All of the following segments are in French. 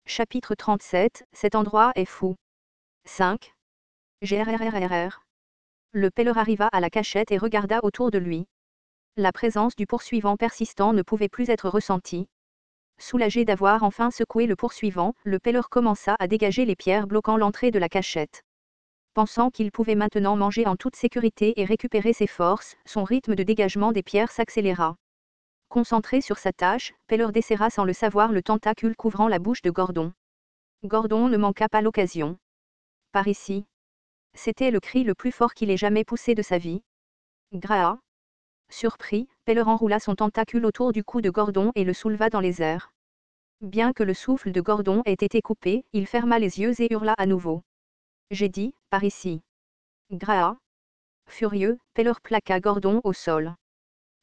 Chapitre 37, cet endroit est fou. 5. GRRRRR. Le pêleur arriva à la cachette et regarda autour de lui. La présence du poursuivant persistant ne pouvait plus être ressentie. Soulagé d'avoir enfin secoué le poursuivant, le pêleur commença à dégager les pierres bloquant l'entrée de la cachette. Pensant qu'il pouvait maintenant manger en toute sécurité et récupérer ses forces, son rythme de dégagement des pierres s'accéléra. Concentré sur sa tâche, Pêleur desserra sans le savoir le tentacule couvrant la bouche de Gordon. Gordon ne manqua pas l'occasion. Par ici. C'était le cri le plus fort qu'il ait jamais poussé de sa vie. Graa. Surpris, Pêleur enroula son tentacule autour du cou de Gordon et le souleva dans les airs. Bien que le souffle de Gordon ait été coupé, il ferma les yeux et hurla à nouveau. J'ai dit, par ici. Graa. Furieux, Pêleur plaqua Gordon au sol.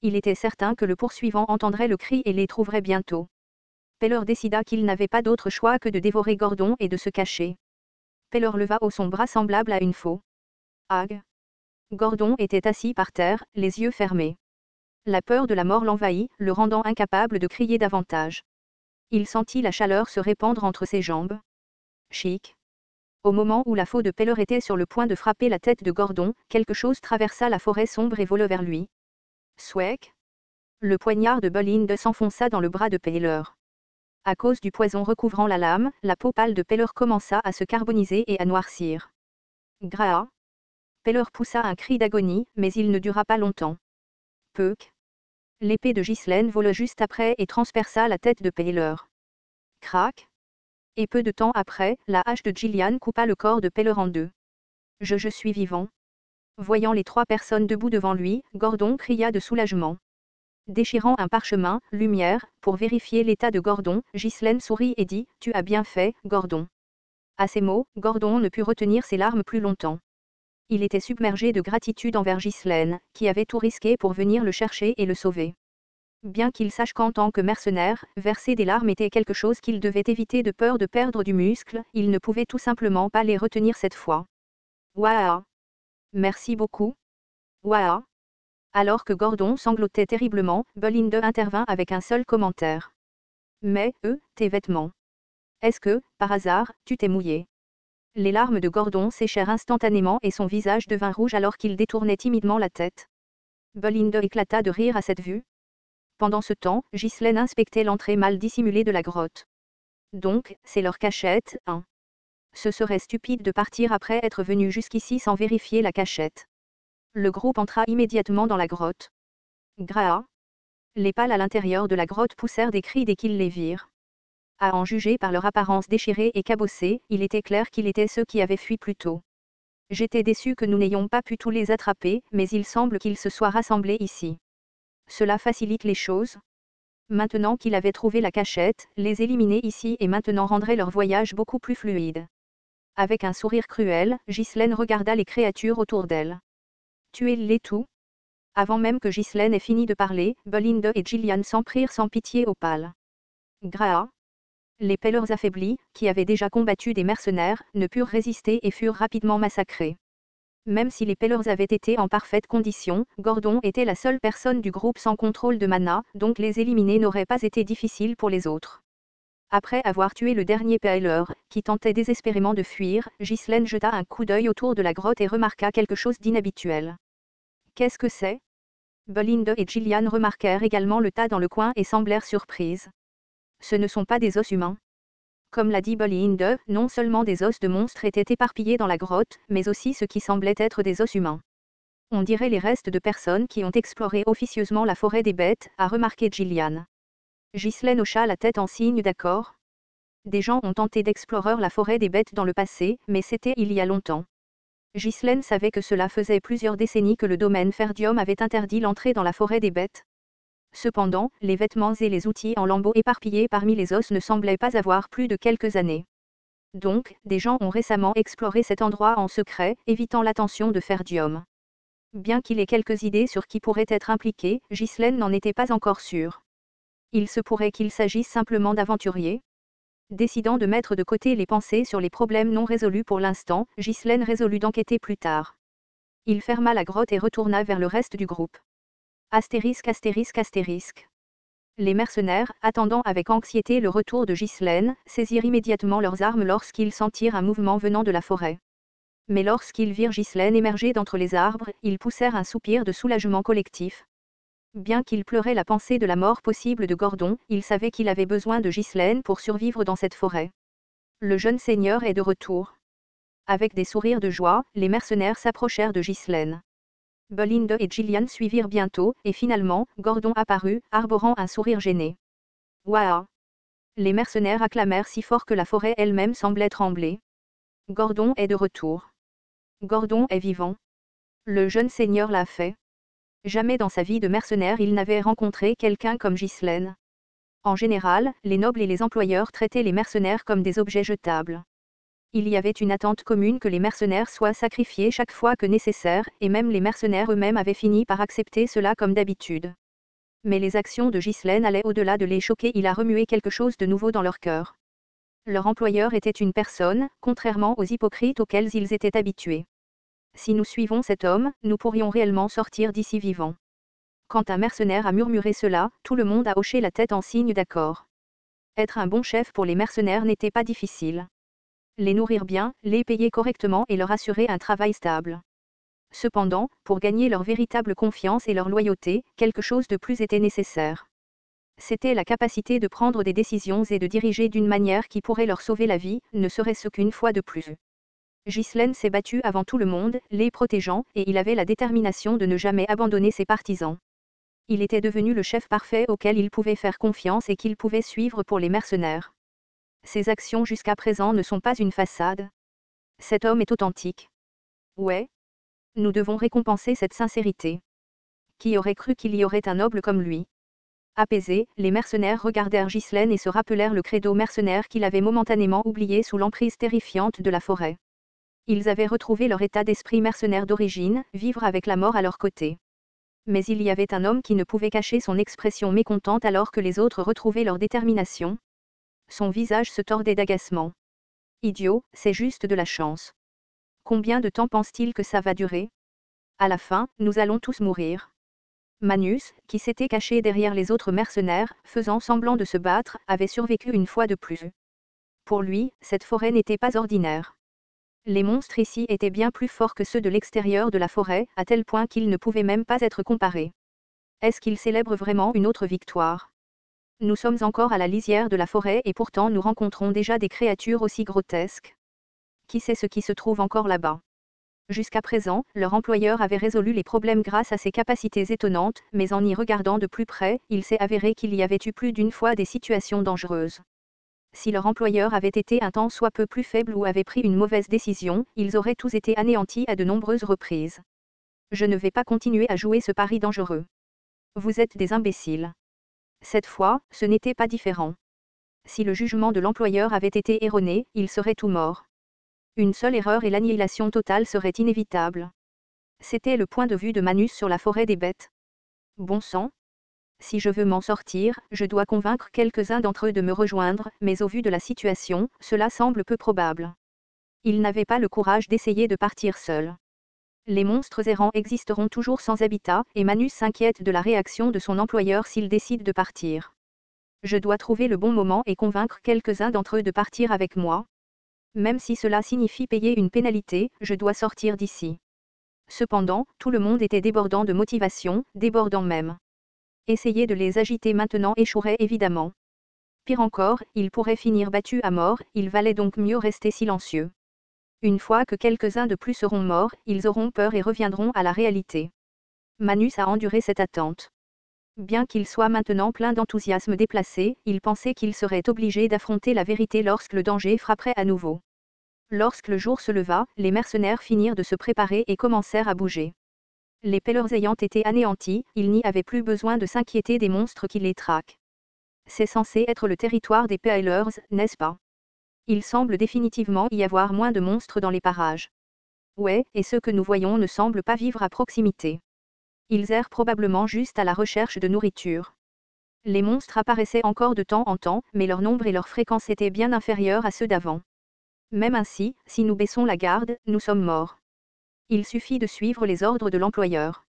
Il était certain que le poursuivant entendrait le cri et les trouverait bientôt. Pêleur décida qu'il n'avait pas d'autre choix que de dévorer Gordon et de se cacher. Pêleur leva haut son bras semblable à une faux. Ag. Gordon était assis par terre, les yeux fermés. La peur de la mort l'envahit, le rendant incapable de crier davantage. Il sentit la chaleur se répandre entre ses jambes. Chic. Au moment où la faux de Pêleur était sur le point de frapper la tête de Gordon, quelque chose traversa la forêt sombre et vola vers lui. Swek. Le poignard de Bolinde s'enfonça dans le bras de Pêleur. À cause du poison recouvrant la lame, la peau pâle de Pêleur commença à se carboniser et à noircir. Graa. Pêleur poussa un cri d'agonie, mais il ne dura pas longtemps. Peuk. L'épée de Ghislaine vola juste après et transperça la tête de Pêleur. Crac. Et peu de temps après, la hache de Gillian coupa le corps de Pêleur en deux. Je suis vivant. Voyant les trois personnes debout devant lui, Gordon cria de soulagement. Déchirant un parchemin, lumière, pour vérifier l'état de Gordon, Ghislaine sourit et dit, tu as bien fait, Gordon. À ces mots, Gordon ne put retenir ses larmes plus longtemps. Il était submergé de gratitude envers Ghislaine, qui avait tout risqué pour venir le chercher et le sauver. Bien qu'il sache qu'en tant que mercenaire, verser des larmes était quelque chose qu'il devait éviter de peur de perdre du muscle, il ne pouvait tout simplement pas les retenir cette fois. Waouh! Merci beaucoup. Waouh! Alors que Gordon sanglotait terriblement, Bolinde intervint avec un seul commentaire. Mais, tes vêtements. Est-ce que, par hasard, tu t'es mouillé? Les larmes de Gordon séchèrent instantanément et son visage devint rouge alors qu'il détournait timidement la tête. Bolinde éclata de rire à cette vue. Pendant ce temps, Ghislaine inspectait l'entrée mal dissimulée de la grotte. Donc, c'est leur cachette, hein? Ce serait stupide de partir après être venu jusqu'ici sans vérifier la cachette. Le groupe entra immédiatement dans la grotte. Graa. Les pales à l'intérieur de la grotte poussèrent des cris dès qu'ils les virent. À en juger par leur apparence déchirée et cabossée, il était clair qu'ils étaient ceux qui avaient fui plus tôt. J'étais déçu que nous n'ayons pas pu tous les attraper, mais il semble qu'ils se soient rassemblés ici. Cela facilite les choses. Maintenant qu'il avait trouvé la cachette, les éliminer ici et maintenant rendrait leur voyage beaucoup plus fluide. Avec un sourire cruel, Ghislaine regarda les créatures autour d'elle. Tuez-les tous. Avant même que Ghislaine ait fini de parler, Bolinde et Gillian s'en prirent sans pitié aux pales. Graa. Les pêleurs affaiblis, qui avaient déjà combattu des mercenaires, ne purent résister et furent rapidement massacrés. Même si les pêleurs avaient été en parfaite condition, Gordon était la seule personne du groupe sans contrôle de mana, donc les éliminer n'aurait pas été difficile pour les autres. Après avoir tué le dernier pêleur, qui tentait désespérément de fuir, Ghislaine jeta un coup d'œil autour de la grotte et remarqua quelque chose d'inhabituel. Qu'est-ce que c'est? Bolinde et Gillian remarquèrent également le tas dans le coin et semblèrent surprises. Ce ne sont pas des os humains. Comme l'a dit Bolinde, non seulement des os de monstres étaient éparpillés dans la grotte, mais aussi ce qui semblait être des os humains. On dirait les restes de personnes qui ont exploré officieusement la forêt des bêtes, a remarqué Gillian. Ghislaine hocha la tête en signe d'accord. Des gens ont tenté d'explorer la forêt des bêtes dans le passé, mais c'était il y a longtemps. Ghislaine savait que cela faisait plusieurs décennies que le domaine Ferdium avait interdit l'entrée dans la forêt des bêtes. Cependant, les vêtements et les outils en lambeaux éparpillés parmi les os ne semblaient pas avoir plus de quelques années. Donc, des gens ont récemment exploré cet endroit en secret, évitant l'attention de Ferdium. Bien qu'il ait quelques idées sur qui pourrait être impliqué, Ghislaine n'en était pas encore sûre. Il se pourrait qu'il s'agisse simplement d'aventuriers. Décidant de mettre de côté les pensées sur les problèmes non résolus pour l'instant, Ghislaine résolut d'enquêter plus tard. Il ferma la grotte et retourna vers le reste du groupe. Astérisque astérisque astérisque. Les mercenaires, attendant avec anxiété le retour de Ghislaine, saisirent immédiatement leurs armes lorsqu'ils sentirent un mouvement venant de la forêt. Mais lorsqu'ils virent Ghislaine émerger d'entre les arbres, ils poussèrent un soupir de soulagement collectif. Bien qu'ils pleuraient la pensée de la mort possible de Gordon, ils savaient qu'il avait besoin de Ghislaine pour survivre dans cette forêt. Le jeune seigneur est de retour. Avec des sourires de joie, les mercenaires s'approchèrent de Ghislaine. Belinda et Gillian suivirent bientôt, et finalement, Gordon apparut, arborant un sourire gêné. « Waouh !» Les mercenaires acclamèrent si fort que la forêt elle-même semblait trembler. Gordon est de retour. Gordon est vivant. Le jeune seigneur l'a fait. Jamais dans sa vie de mercenaire il n'avait rencontré quelqu'un comme Ghislaine. En général, les nobles et les employeurs traitaient les mercenaires comme des objets jetables. Il y avait une attente commune que les mercenaires soient sacrifiés chaque fois que nécessaire, et même les mercenaires eux-mêmes avaient fini par accepter cela comme d'habitude. Mais les actions de Ghislaine allaient au-delà de les choquer, il a remué quelque chose de nouveau dans leur cœur. Leur employeur était une personne, contrairement aux hypocrites auxquels ils étaient habitués. Si nous suivons cet homme, nous pourrions réellement sortir d'ici vivants. Quand un mercenaire a murmuré cela, tout le monde a hoché la tête en signe d'accord. Être un bon chef pour les mercenaires n'était pas difficile. Les nourrir bien, les payer correctement et leur assurer un travail stable. Cependant, pour gagner leur véritable confiance et leur loyauté, quelque chose de plus était nécessaire. C'était la capacité de prendre des décisions et de diriger d'une manière qui pourrait leur sauver la vie, ne serait-ce qu'une fois de plus. Ghislaine s'est battu avant tout le monde, les protégeant, et il avait la détermination de ne jamais abandonner ses partisans. Il était devenu le chef parfait auquel il pouvait faire confiance et qu'il pouvait suivre pour les mercenaires. Ses actions jusqu'à présent ne sont pas une façade. Cet homme est authentique. Ouais. Nous devons récompenser cette sincérité. Qui aurait cru qu'il y aurait un noble comme lui? Apaisés, les mercenaires regardèrent Ghislaine et se rappelèrent le credo mercenaire qu'il avait momentanément oublié sous l'emprise terrifiante de la forêt. Ils avaient retrouvé leur état d'esprit mercenaire d'origine, vivre avec la mort à leur côté. Mais il y avait un homme qui ne pouvait cacher son expression mécontente alors que les autres retrouvaient leur détermination. Son visage se tordait d'agacement. Idiot, c'est juste de la chance. Combien de temps pense-t-il que ça va durer? À la fin, nous allons tous mourir. Manus, qui s'était caché derrière les autres mercenaires, faisant semblant de se battre, avait survécu une fois de plus. Pour lui, cette forêt n'était pas ordinaire. Les monstres ici étaient bien plus forts que ceux de l'extérieur de la forêt, à tel point qu'ils ne pouvaient même pas être comparés. Est-ce qu'il célèbre vraiment une autre victoire? Nous sommes encore à la lisière de la forêt et pourtant nous rencontrons déjà des créatures aussi grotesques. Qui sait ce qui se trouve encore là-bas? Jusqu'à présent, leur employeur avait résolu les problèmes grâce à ses capacités étonnantes, mais en y regardant de plus près, il s'est avéré qu'il y avait eu plus d'une fois des situations dangereuses. Si leur employeur avait été un tant soit peu plus faible ou avait pris une mauvaise décision, ils auraient tous été anéantis à de nombreuses reprises. Je ne vais pas continuer à jouer ce pari dangereux. Vous êtes des imbéciles. Cette fois, ce n'était pas différent. Si le jugement de l'employeur avait été erroné, ils seraient tous morts. Une seule erreur et l'annihilation totale serait inévitable. C'était le point de vue de Manus sur la forêt des bêtes. Bon sang. Si je veux m'en sortir, je dois convaincre quelques-uns d'entre eux de me rejoindre, mais au vu de la situation, cela semble peu probable. Il n'avait pas le courage d'essayer de partir seul. Les monstres errants existeront toujours sans habitat, et Manus s'inquiète de la réaction de son employeur s'il décide de partir. Je dois trouver le bon moment et convaincre quelques-uns d'entre eux de partir avec moi. Même si cela signifie payer une pénalité, je dois sortir d'ici. Cependant, tout le monde était débordant de motivation, débordant même. Essayer de les agiter maintenant échouerait évidemment. Pire encore, ils pourraient finir battus à mort, il valait donc mieux rester silencieux. Une fois que quelques-uns de plus seront morts, ils auront peur et reviendront à la réalité. Manus a enduré cette attente. Bien qu'il soit maintenant plein d'enthousiasme déplacé, il pensait qu'il serait obligé d'affronter la vérité lorsque le danger frapperait à nouveau. Lorsque le jour se leva, les mercenaires finirent de se préparer et commencèrent à bouger. Les pelleurs ayant été anéantis, ils n'y avaient plus besoin de s'inquiéter des monstres qui les traquent. C'est censé être le territoire des pelleurs, n'est-ce pas? Il semble définitivement y avoir moins de monstres dans les parages. Ouais, et ceux que nous voyons ne semblent pas vivre à proximité. Ils errent probablement juste à la recherche de nourriture. Les monstres apparaissaient encore de temps en temps, mais leur nombre et leur fréquence étaient bien inférieurs à ceux d'avant. Même ainsi, si nous baissons la garde, nous sommes morts. Il suffit de suivre les ordres de l'employeur.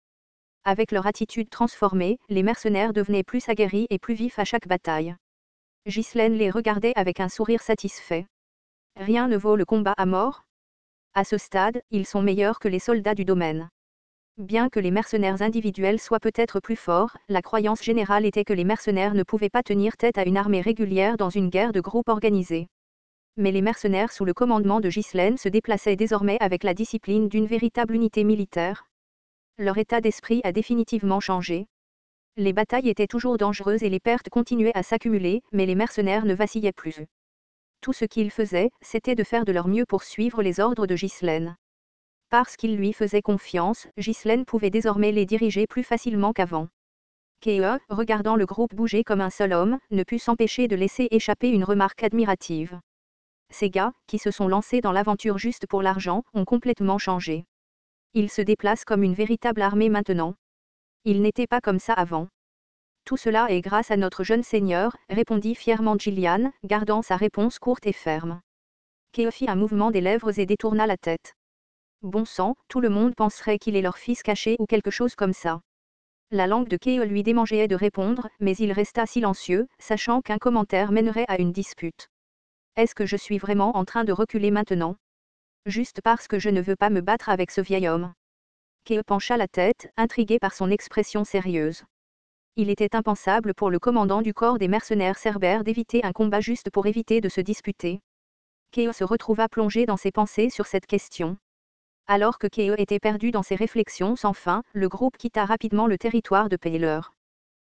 Avec leur attitude transformée, les mercenaires devenaient plus aguerris et plus vifs à chaque bataille. Ghislaine les regardait avec un sourire satisfait. Rien ne vaut le combat à mort. À ce stade, ils sont meilleurs que les soldats du domaine. Bien que les mercenaires individuels soient peut-être plus forts, la croyance générale était que les mercenaires ne pouvaient pas tenir tête à une armée régulière dans une guerre de groupe organisée. Mais les mercenaires sous le commandement de Ghislaine se déplaçaient désormais avec la discipline d'une véritable unité militaire. Leur état d'esprit a définitivement changé. Les batailles étaient toujours dangereuses et les pertes continuaient à s'accumuler, mais les mercenaires ne vacillaient plus. Tout ce qu'ils faisaient, c'était de faire de leur mieux pour suivre les ordres de Ghislaine. Parce qu'ils lui faisaient confiance, Ghislaine pouvait désormais les diriger plus facilement qu'avant. Keo, regardant le groupe bouger comme un seul homme, ne put s'empêcher de laisser échapper une remarque admirative. Ces gars, qui se sont lancés dans l'aventure juste pour l'argent, ont complètement changé. Ils se déplacent comme une véritable armée maintenant. Ils n'étaient pas comme ça avant. Tout cela est grâce à notre jeune seigneur, répondit fièrement Gillian, gardant sa réponse courte et ferme. Keo fit un mouvement des lèvres et détourna la tête. Bon sang, tout le monde penserait qu'il est leur fils caché ou quelque chose comme ça. La langue de Keo lui démangeait de répondre, mais il resta silencieux, sachant qu'un commentaire mènerait à une dispute. Est-ce que je suis vraiment en train de reculer maintenant? Juste parce que je ne veux pas me battre avec ce vieil homme. Keo pencha la tête, intrigué par son expression sérieuse. Il était impensable pour le commandant du corps des mercenaires cerbères d'éviter un combat juste pour éviter de se disputer. Keo se retrouva plongé dans ses pensées sur cette question. Alors que Keo était perdu dans ses réflexions sans fin, le groupe quitta rapidement le territoire de Paylor.